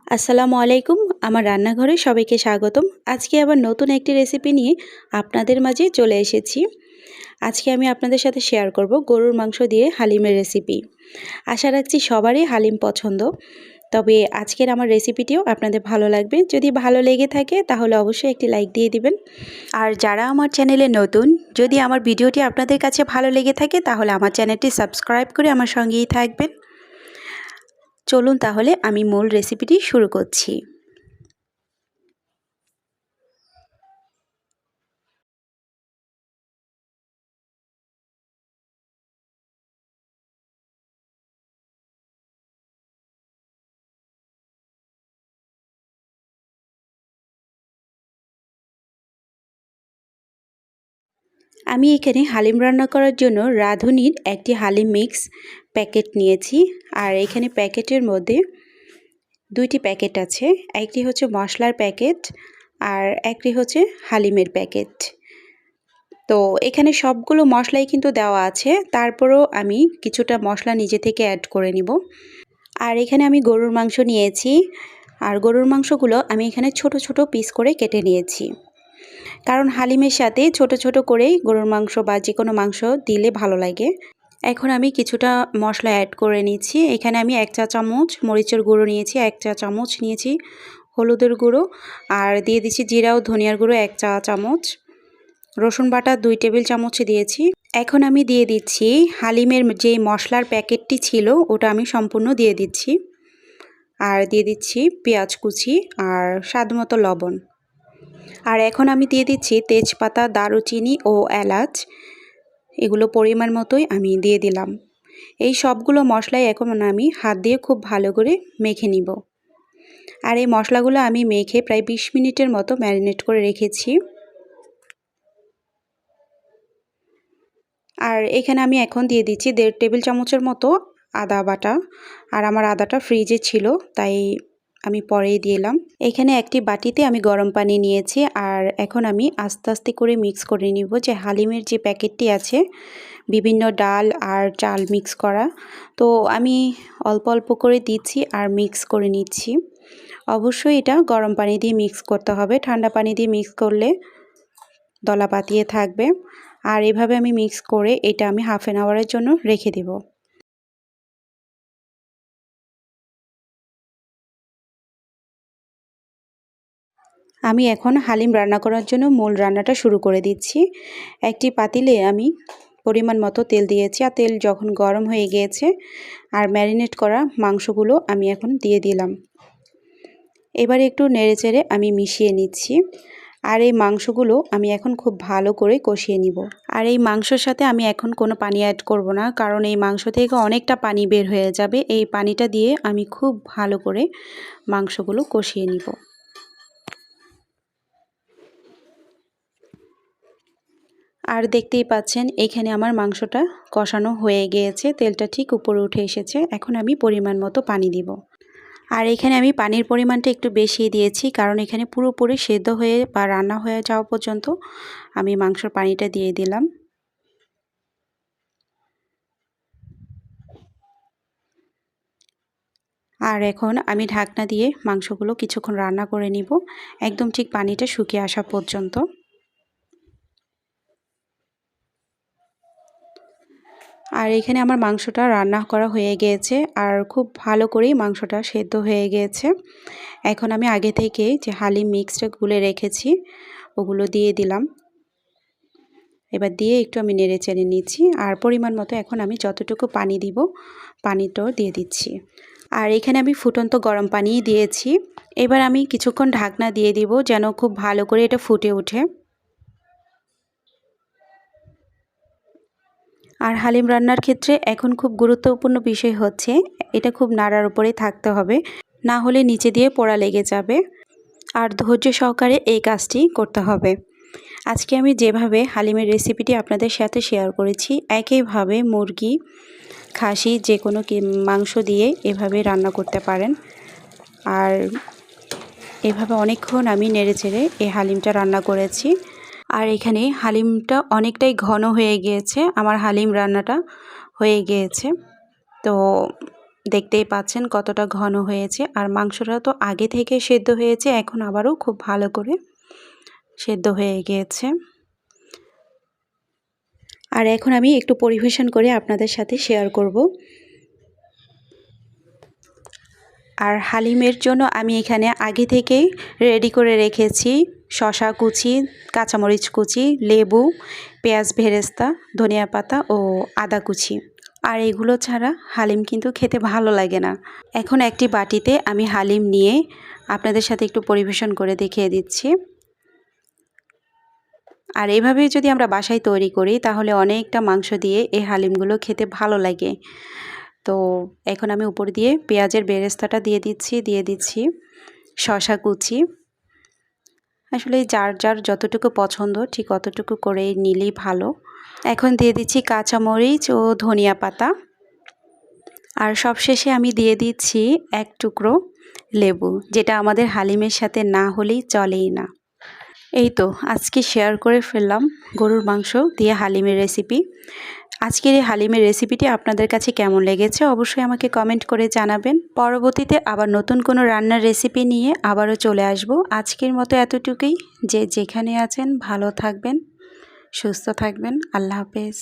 আসসালামু আলাইকুম। আমার রান্নাঘরে সবাইকে স্বাগতম। আজকে আবার নতুন একটি রেসিপি নিয়ে আপনাদের মাঝে চলে এসেছি। আজকে আমি আপনাদের সাথে শেয়ার করব গরুর মাংস দিয়ে হালিমের রেসিপি। আশা রাখছি সবারই হালিম পছন্দ। তবে আজকের আমার রেসিপিটিও আপনাদের ভালো লাগবে। যদি ভালো লেগে থাকে তাহলে অবশ্যই একটি লাইক দিয়ে দিবেন। আর যারা আমার চ্যানেলে নতুন, যদি আমার ভিডিওটি আপনাদের কাছে ভালো লেগে থাকে তাহলে আমার চ্যানেলটি সাবস্ক্রাইব করে আমার সঙ্গেই থাকবেন। চলুন তাহলে আমি মূল রেসিপিটি শুরু করছি। আমি এখানে হালিম রান্না করার জন্য রাঁধুনির একটি হালিম মিক্স প্যাকেট নিয়েছি। আর এখানে প্যাকেটের মধ্যে দুইটি প্যাকেট আছে, একটি হচ্ছে মশলার প্যাকেট আর একটি হচ্ছে হালিমের প্যাকেট। তো এখানে সবগুলো মশলাই কিন্তু দেওয়া আছে, তারপরেও আমি কিছুটা মশলা নিজে থেকে অ্যাড করে নিব। আর এখানে আমি গরুর মাংস নিয়েছি, আর গরুর মাংসগুলো আমি এখানে ছোট ছোট পিস করে কেটে নিয়েছি, কারণ হালিমের সাথে ছোট ছোট করেই গরুর মাংস বা যে কোনো মাংস দিলে ভালো লাগে। এখন আমি কিছুটা মশলা অ্যাড করে নিচ্ছি। এখানে আমি 1 চা চামচ মরিচের গুঁড়ো নিয়েছি, 1 চা চামচ নিয়েছি হলুদের গুঁড়ো, আর দিয়ে দিচ্ছি জিরা ও ধনিয়ার গুঁড়ো 1 চা চামচ, রসুন বাটা 2 টেবিল চামচ দিয়েছি। এখন আমি দিয়ে দিচ্ছি হালিমের যে মশলার প্যাকেটটি ছিল ওটা আমি সম্পূর্ণ দিয়ে দিচ্ছি, আর দিয়ে দিচ্ছি পেঁয়াজ কুচি আর স্বাদমতো লবণ। আর এখন আমি দিয়ে দিচ্ছি তেজপাতা, দারুচিনি ও এলাচ, এগুলো পরিমাণ মতোই আমি দিয়ে দিলাম। এই সবগুলো মশলাই এখন আমি হাত দিয়ে খুব ভালো করে মেখে নিব। আর এই মশলাগুলো আমি মেখে প্রায় 20 মিনিটের মতো ম্যারিনেট করে রেখেছি। আর এখানে আমি এখন দিয়ে দিচ্ছি 1.5 টেবিল চামচের মতো আদা বাটা। আর আমার আদাটা ফ্রিজে ছিল তাই আমি পরেই দিলাম। এখানে একটি বাটিতে আমি গরম পানি নিয়েছি, আর এখন আমি আস্তে আস্তে করে মিক্স করে নিব। যে হালিমের যে প্যাকেটটি আছে বিভিন্ন ডাল আর চাল মিক্স করা, তো আমি অল্প অল্প করে দিচ্ছি আর মিক্স করে নিচ্ছি। অবশ্যই এটা গরম পানি দিয়ে মিক্স করতে হবে, ঠান্ডা পানি দিয়ে মিক্স করলে দলা পাতিয়ে থাকবে। আর এভাবে আমি মিক্স করে এটা আমি হাফ অ্যান আওয়ারের জন্য রেখে দেব। আমি এখন হালিম রান্না করার জন্য মূল রান্নাটা শুরু করে দিচ্ছি। একটি পাতিলে আমি পরিমাণ মতো তেল দিয়েছি, আর তেল যখন গরম হয়ে গিয়েছে আর ম্যারিনেট করা মাংসগুলো আমি এখন দিয়ে দিলাম। এবারে একটু নেড়েচেড়ে আমি মিশিয়ে নিচ্ছি। আর এই মাংসগুলো আমি এখন খুব ভালো করে কষিয়ে নিব। আর এই মাংসর সাথে আমি এখন কোনো পানি অ্যাড করব না, কারণ এই মাংস থেকে অনেকটা পানি বের হয়ে যাবে। এই পানিটা দিয়ে আমি খুব ভালো করে মাংসগুলো কষিয়ে নিব। আর দেখতেই পাচ্ছেন এখানে আমার মাংসটা কষানো হয়ে গিয়েছে, তেলটা ঠিক উপরে উঠে এসেছে। এখন আমি পরিমাণ মতো পানি দিব। আর এখানে আমি পানির পরিমাণটা একটু বেশি দিয়েছি, কারণ এখানে পুরোপুরি সেদ্ধ হয়ে বা রান্না হয়ে যাওয়া পর্যন্ত আমি মাংসর পানিটা দিয়ে দিলাম। আর এখন আমি ঢাকনা দিয়ে মাংসগুলো কিছুক্ষণ রান্না করে নিব, একদম ঠিক পানিটা শুকিয়ে আসা পর্যন্ত। আর এখানে আমার মাংসটা রান্না করা হয়ে গিয়েছে, আর খুব ভালো করেই মাংসটা সেদ্ধ হয়ে গিয়েছে। এখন আমি আগে থেকে যে হালিম মিক্সটা গুলে রেখেছি ওগুলো দিয়ে দিলাম। এবার দিয়ে একটু আমি নেড়ে চেড়ে নিচ্ছি, আর পরিমাণ মতো এখন আমি যতটুকু পানি দিব পানিটাও দিয়ে দিচ্ছি। আর এখানে আমি ফুটন্ত গরম পানি দিয়েছি। এবার আমি কিছুক্ষণ ঢাকনা দিয়ে দিব যেন খুব ভালো করে এটা ফুটে ওঠে। আর হালিম রান্নার ক্ষেত্রে এখন খুব গুরুত্বপূর্ণ বিষয় হচ্ছে এটা খুব নাড়ার উপরেই থাকতে হবে, না হলে নিচে দিয়ে পোড়া লেগে যাবে। আর ধৈর্য সহকারে এই কাজটি করতে হবে। আজকে আমি যেভাবে হালিমের রেসিপিটি আপনাদের সাথে শেয়ার করেছি, একইভাবে মুরগি, খাসি যে কোনো মাংস দিয়ে এভাবে রান্না করতে পারেন। আর এভাবে অনেকক্ষণ আমি নেড়েচেড়ে এই হালিমটা রান্না করেছি। আর এখানে হালিমটা অনেকটাই ঘন হয়ে গিয়েছে, আমার হালিম রান্নাটা হয়ে গিয়েছে। তো দেখতেই পাচ্ছেন কতটা ঘন হয়েছে, আর মাংসটা তো আগে থেকে সেদ্ধ হয়েছে, এখন আবারও খুব ভালো করে সেদ্ধ হয়ে গিয়েছে। আর এখন আমি একটু পরিবেশন করে আপনাদের সাথে শেয়ার করব। আর হালিমের জন্য আমি এখানে আগে থেকেই রেডি করে রেখেছি শসা কুচি, কাঁচামরিচ কুচি, লেবু, পেঁয়াজ বেরেস্তা, ধনিয়া পাতা ও আদা কুচি। আর এগুলো ছাড়া হালিম কিন্তু খেতে ভালো লাগে না। এখন একটি বাটিতে আমি হালিম নিয়ে আপনাদের সাথে একটু পরিবেশন করে দেখিয়ে দিচ্ছি। আর এভাবে যদি আমরা বাসায় তৈরি করি তাহলে অনেকটা মাংস দিয়ে এই হালিমগুলো খেতে ভালো লাগে। তো এখন আমি উপর দিয়ে পেঁয়াজের বেরেস্তাটা দিয়ে দিচ্ছি শসা কুচি। আসলে যার যার যতটুকু পছন্দ ঠিক অতটুকু করে নিলেই ভালো। এখন দিয়ে দিচ্ছি কাঁচামরিচ ও ধনিয়া পাতা। আর সবশেষে আমি দিয়ে দিচ্ছি এক টুকরো লেবু, যেটা আমাদের হালিমের সাথে না হলেই চলেই না। এই তো আজকে শেয়ার করে ফেললাম গরুর মাংস দিয়ে হালিমের রেসিপি। আজকের এই হালিমের রেসিপিটি আপনাদের কাছে কেমন লেগেছে অবশ্যই আমাকে কমেন্ট করে জানাবেন। পরবর্তীতে আবার নতুন কোনো রান্নার রেসিপি নিয়ে আবারও চলে আসব। আজকের মতো এতটুকুই। যে যেখানে আছেন ভালো থাকবেন, সুস্থ থাকবেন। আল্লাহ হাফেজ।